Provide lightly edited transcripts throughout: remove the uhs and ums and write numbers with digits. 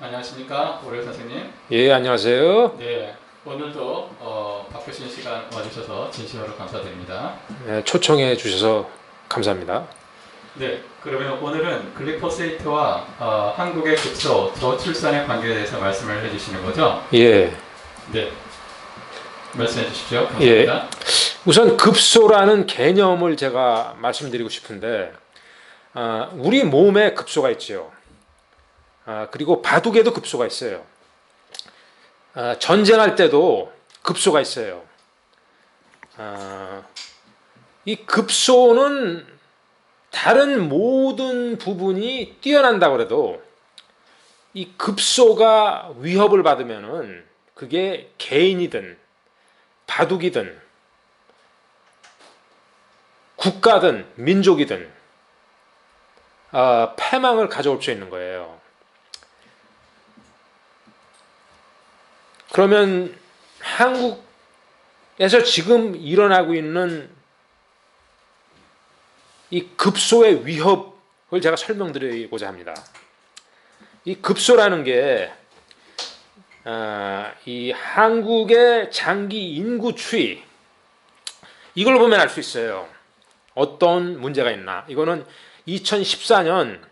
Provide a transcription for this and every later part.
안녕하십니까, 오래 선생님. 예, 안녕하세요. 네, 오늘도 바쁘신 시간 와주셔서 진심으로 감사드립니다. 예, 초청해 주셔서 감사합니다. 네, 그러면 오늘은 글리포세이트와 한국의 급소, 저출산의 관계에 대해서 말씀을 해주시는 거죠? 예, 네, 말씀해 주십시오. 예. 감사합니다. 우선 급소라는 개념을 제가 말씀드리고 싶은데, 우리 몸에 급소가 있지요. 그리고 바둑에도 급소가 있어요. 전쟁할 때도 급소가 있어요. 이 급소는 다른 모든 부분이 뛰어난다고 해도 이 급소가 위협을 받으면은 그게 개인이든 바둑이든 국가든 민족이든 패망을 가져올 수 있는 거예요. 그러면 한국에서 지금 일어나고 있는 이 급소의 위협을 제가 설명드리고자 합니다. 이 급소라는 게 이 한국의 장기 인구 추이 이걸 보면 알 수 있어요. 어떤 문제가 있나. 이거는 2014년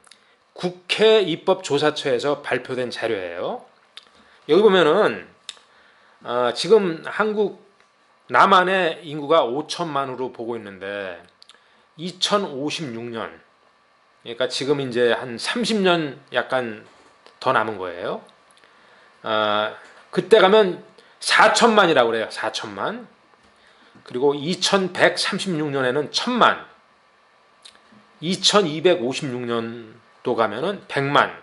국회 입법조사처에서 발표된 자료예요. 여기 보면은 지금 한국 남한의 인구가 5천만으로 보고 있는데 2056년 그러니까 지금 이제 한 30년 약간 더 남은 거예요. 그때 가면 4천만이라고 그래요. 4천만. 그리고 2136년에는 1000만. 2256년도 가면은 100만.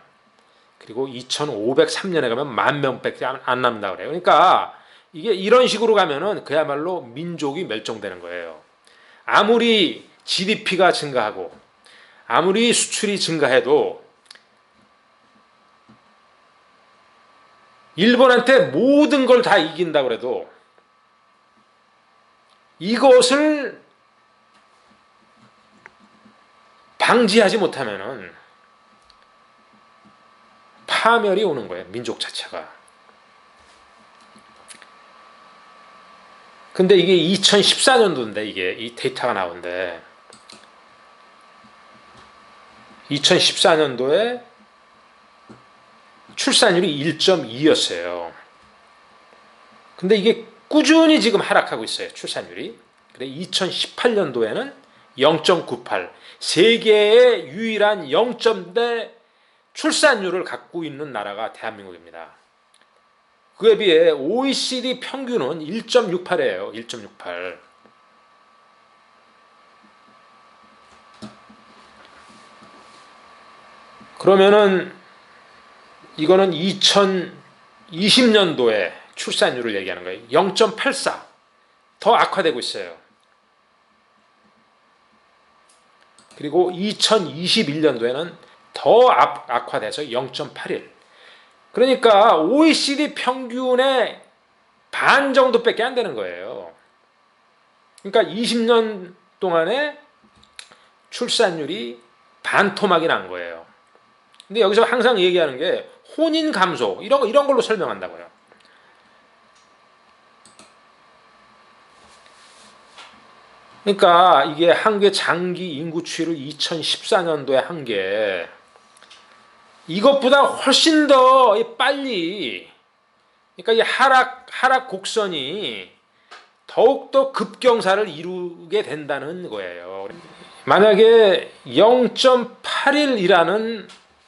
그리고 2503년에 가면 10,000명밖에 안 남는다고 그래요. 그러니까 이게 이런 식으로 가면은 그야말로 민족이 멸종되는 거예요. 아무리 GDP가 증가하고 아무리 수출이 증가해도 일본한테 모든 걸 다 이긴다고 해도 이것을 방지하지 못하면은 파멸이 오는 거예요. 민족 자체가. 근데 이게 2014년도인데 이게 이 데이터가 나오는데 2014년도에 출산율이 1.2였어요. 근데 이게 꾸준히 지금 하락하고 있어요. 출산율이. 그래 2018년도에는 0.98. 세계의 유일한 0점대 출산율을 갖고 있는 나라가 대한민국입니다. 그에 비해 OECD 평균은 1.68이에요. 1.68. 그러면은 이거는 2020년도에 출산율을 얘기하는 거예요. 0.84. 더 악화되고 있어요. 그리고 2021년도에는 더 악화돼서 0.81. 그러니까 OECD 평균의 반 정도밖에 안 되는 거예요. 그러니까 20년 동안에 출산율이 반토막이 난 거예요. 근데 여기서 항상 얘기하는 게 혼인 감소 이런 걸로 설명한다고요. 그러니까 이게 한국의 장기 인구 추이를 2014년도에 한 게 이것보다 훨씬 더 빨리 그러니까 이 하락 곡선이 더욱더 급경사를 이루게 된다는 거예요. 만약에 0.81이라는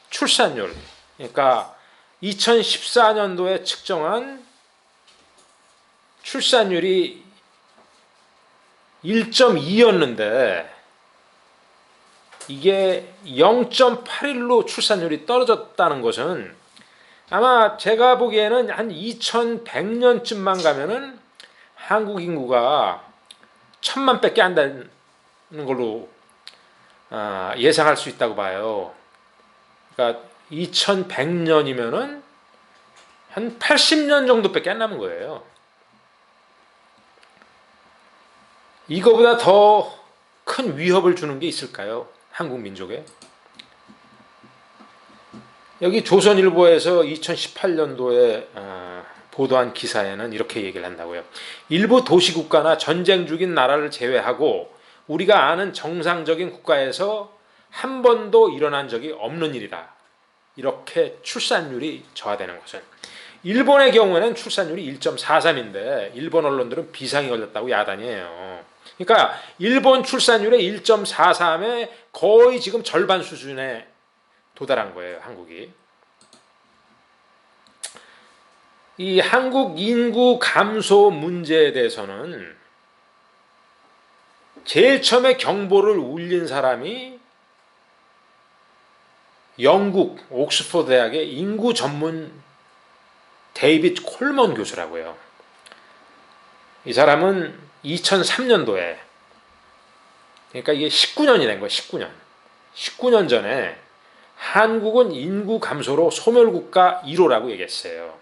출산율 그러니까 2014년도에 측정한 출산율이 1.2였는데 이게 0.81로 출산율이 떨어졌다는 것은 아마 제가 보기에는 한 2100년쯤만 가면은 한국 인구가 1000만밖에 안 되는 걸로 예상할 수 있다고 봐요. 그러니까 2100년이면은 한 80년 정도밖에 안 남은 거예요. 이거보다 더 큰 위협을 주는 게 있을까요? 한국 민족에? 여기 조선일보에서 2018년도에 보도한 기사에는 이렇게 얘기를 한다고요. 일부 도시국가나 전쟁 중인 나라를 제외하고 우리가 아는 정상적인 국가에서 한 번도 일어난 적이 없는 일이라. 이렇게 출산율이 저하되는 것은. 일본의 경우에는 출산율이 1.43인데 일본 언론들은 비상이 걸렸다고 야단이에요. 그러니까 일본 출산율의 1.43에 거의 지금 절반 수준에 도달한 거예요, 한국이. 이 한국 인구 감소 문제에 대해서는 제일 처음에 경보를 울린 사람이 영국 옥스퍼드 대학의 인구 전문 데이빗 콜먼 교수라고요. 이 사람은 2003년도에, 그러니까 이게 19년이 된 거예요. 19년. 19년 전에 한국은 인구 감소로 소멸국가 1호라고 얘기했어요.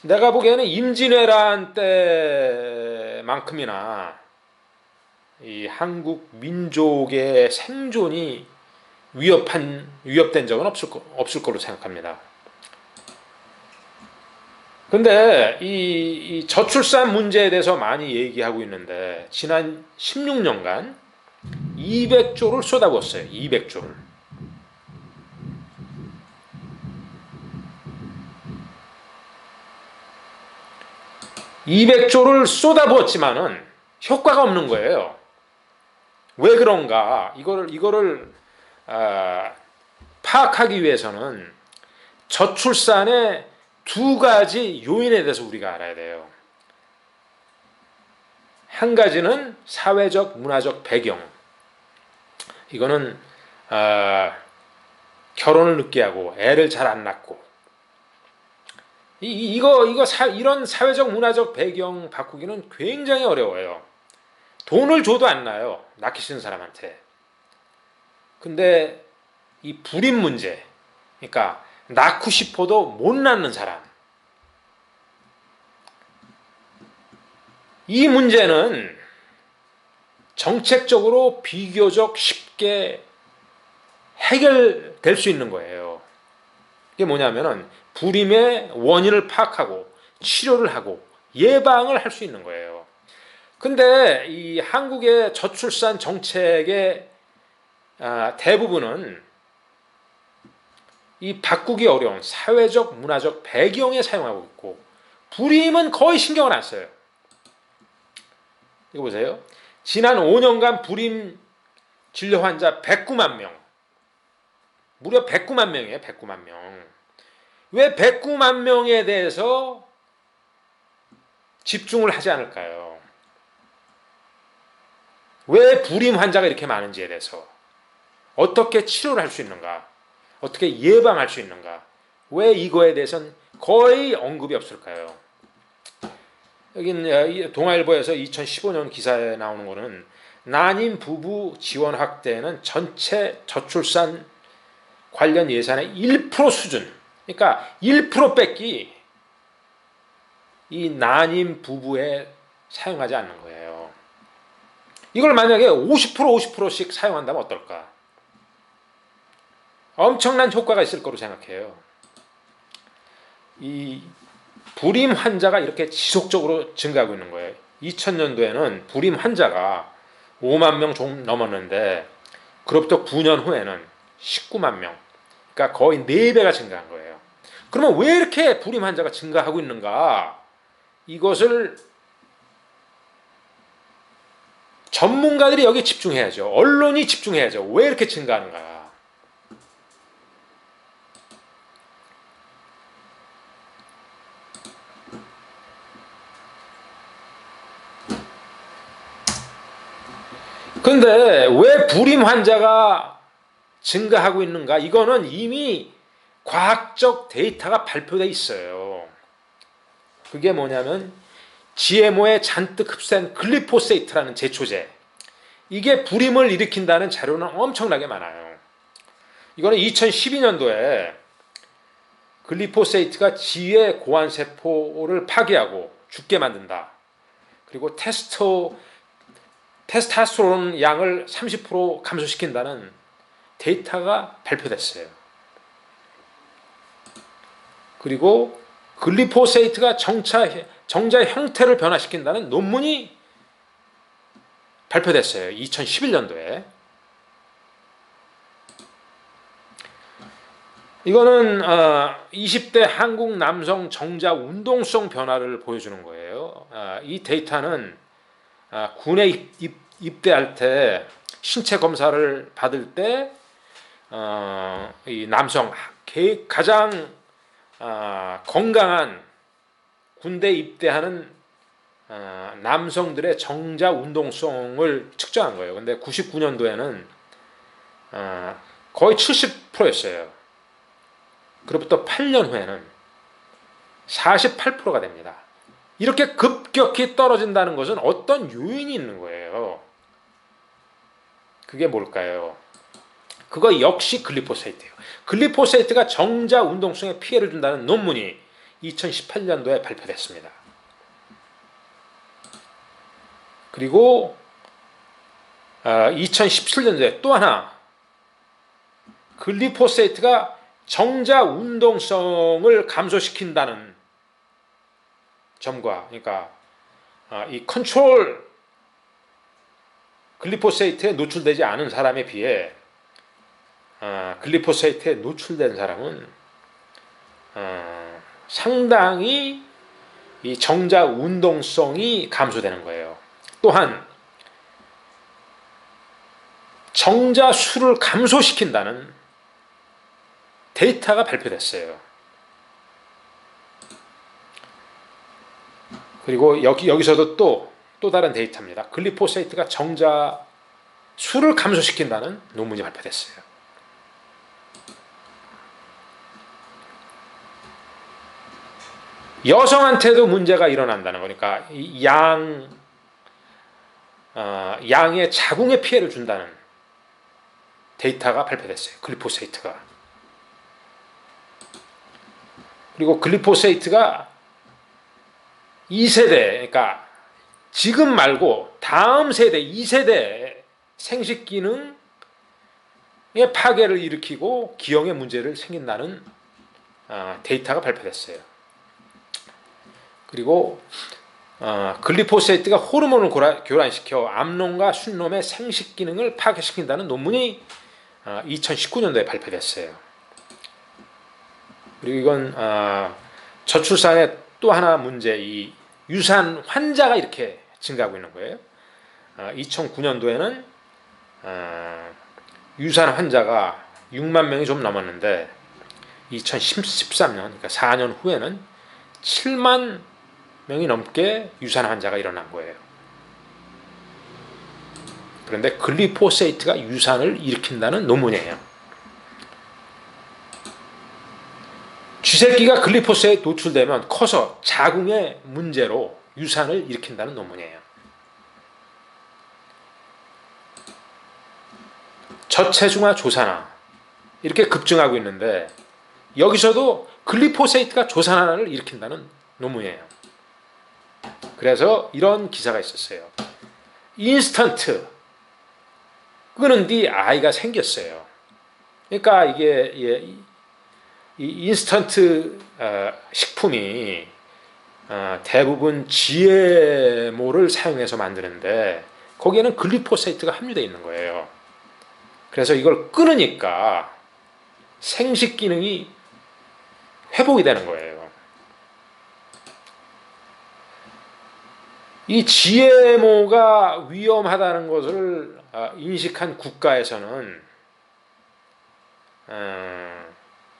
내가 보기에는 임진왜란 때만큼이나 이 한국 민족의 생존이 위협된 적은 없을 거로 생각합니다. 근데 이 저출산 문제에 대해서 많이 얘기하고 있는데 지난 16년간 200조를 쏟아부었어요. 200조를. 200조를 쏟아부었지만은 효과가 없는 거예요. 왜 그런가? 이거를 파악하기 위해서는 저출산의 두 가지 요인에 대해서 우리가 알아야 돼요. 한 가지는 사회적, 문화적 배경. 이거는 결혼을 늦게 하고 애를 잘 안 낳고 이런 사회적, 문화적 배경 바꾸기는 굉장히 어려워요. 돈을 줘도 안 나요. 낳기 싫은 사람한테. 근데 이 불임 문제, 그러니까 낳고 싶어도 못 낳는 사람, 이 문제는 정책적으로 비교적 쉽게 해결될 수 있는 거예요. 이게 뭐냐면은 불임의 원인을 파악하고 치료를 하고 예방을 할 수 있는 거예요. 근데 이 한국의 저출산 정책의 대부분은 이 바꾸기 어려운 사회적, 문화적 배경에 사용하고 있고 불임은 거의 신경을 안 써요. 이거 보세요. 지난 5년간 불임 진료 환자 109만 명. 무려 109만 명이에요. 109만 명. 왜 109만 명에 대해서 집중을 하지 않을까요? 왜 불임 환자가 이렇게 많은지에 대해서 어떻게 치료를 할 수 있는가? 어떻게 예방할 수 있는가? 왜 이거에 대해서는 거의 언급이 없을까요? 여기 동아일보에서 2015년 기사에 나오는 거는 난임 부부 지원 확대는 전체 저출산 관련 예산의 1% 수준. 그러니까 1% 뺏기 이 난임 부부에 사용하지 않는 거예요. 이걸 만약에 50%씩 사용한다면 어떨까? 엄청난 효과가 있을 거로 생각해요. 이 불임 환자가 이렇게 지속적으로 증가하고 있는 거예요. 2000년도에는 불임 환자가 5만 명 좀 넘었는데 그로부터 9년 후에는 19만 명. 그러니까 거의 4배가 증가한 거예요. 그러면 왜 이렇게 불임 환자가 증가하고 있는가? 이것을 전문가들이 여기 집중해야죠. 언론이 집중해야죠. 왜 이렇게 증가하는가? 근데 왜 불임 환자가 증가하고 있는가? 이거는 이미 과학적 데이터가 발표돼 있어요. 그게 뭐냐면 GMO에 잔뜩 흡수된 글리포세이트라는 제초제. 이게 불임을 일으킨다는 자료는 엄청나게 많아요. 이거는 2012년도에 글리포세이트가 지의 고환세포를 파괴하고 죽게 만든다. 그리고 테스토스테론 양을 30% 감소시킨다는 데이터가 발표됐어요. 그리고 글리포세이트가 정자의 형태를 변화시킨다는 논문이 발표됐어요. 2011년도에. 이거는 20대 한국 남성 정자 운동성 변화를 보여주는 거예요. 이 데이터는 군에 입대할 때 신체 검사를 받을 때 이 남성 가장 건강한 군대 입대하는 남성들의 정자 운동성을 측정한 거예요. 근데 99년도에는 거의 70%였어요. 그로부터 8년 후에는 48%가 됩니다. 이렇게 급격히 떨어진다는 것은 어떤 요인이 있는 거예요. 그게 뭘까요? 그거 역시 글리포세이트예요. 글리포세이트가 정자 운동성에 피해를 준다는 논문이 2018년도에 발표됐습니다. 그리고 2017년도에 또 하나 글리포세이트가 정자 운동성을 감소시킨다는 점과, 그러니까 이 컨트롤 글리포세이트에 노출되지 않은 사람에 비해 글리포세이트에 노출된 사람은 상당히 이 정자 운동성이 감소되는 거예요. 또한 정자 수를 감소시킨다는 데이터가 발표됐어요. 그리고 여기서도 또 다른 데이터입니다. 글리포세이트가 정자 수를 감소시킨다는 논문이 발표됐어요. 여성한테도 문제가 일어난다는 거니까 양의 자궁에 피해를 준다는 데이터가 발표됐어요. 글리포세이트가. 그리고 글리포세이트가 2세대, 그러니까 지금 말고 다음 세대, 2세대 생식 기능의 파괴를 일으키고 기형의 문제를 생긴다는 데이터가 발표됐어요. 그리고 글리포세이트가 호르몬을 교란시켜 암놈과 순놈의 생식 기능을 파괴시킨다는 논문이 2019년도에 발표됐어요. 그리고 이건 저출산의 또 하나 문제, 이 유산 환자가 이렇게 증가하고 있는 거예요. 2009년도에는 유산 환자가 6만 명이 좀 넘었는데 2013년, 그러니까 4년 후에는 7만 명이 넘게 유산 환자가 일어난 거예요. 그런데 글리포세이트가 유산을 일으킨다는 논문이에요. 쥐새끼가 글리포세이트에 노출되면 커서 자궁의 문제로 유산을 일으킨다는 논문이에요. 저체중아 조산화 이렇게 급증하고 있는데 여기서도 글리포세이트가 조산화를 일으킨다는 논문이에요. 그래서 이런 기사가 있었어요. 인스턴트 끄는 뒤 아이가 생겼어요. 그러니까 이게 이 인스턴트 식품이 대부분 GMO를 사용해서 만드는데 거기에는 글리포세이트가 함유되어 있는 거예요. 그래서 이걸 끊으니까 생식 기능이 회복이 되는 거예요. 이 GMO가 위험하다는 것을 인식한 국가에서는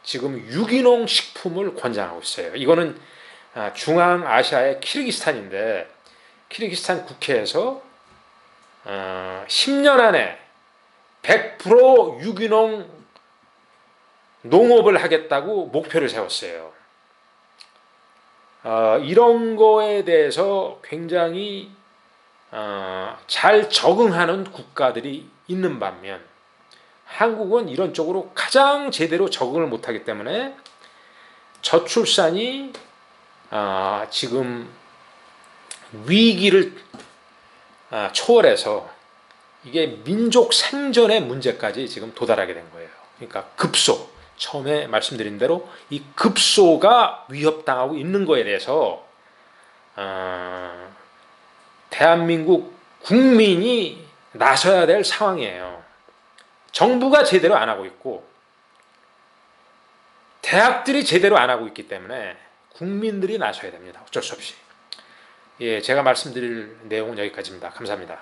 지금 유기농 식품을 권장하고 있어요. 이거는 중앙아시아의 키르기스탄인데 키르기스탄 국회에서 10년 안에 100% 유기농 농업을 하겠다고 목표를 세웠어요. 이런 거에 대해서 굉장히 잘 적응하는 국가들이 있는 반면 한국은 이런 쪽으로 가장 제대로 적응을 못하기 때문에 저출산이 지금 위기를 초월해서 이게 민족 생존의 문제까지 지금 도달하게 된 거예요. 그러니까 급속, 처음에 말씀드린 대로 이 급소가 위협당하고 있는 거에 대해서 대한민국 국민이 나서야 될 상황이에요. 정부가 제대로 안 하고 있고 대학들이 제대로 안 하고 있기 때문에 국민들이 나서야 됩니다. 어쩔 수 없이. 예, 제가 말씀드릴 내용은 여기까지입니다. 감사합니다.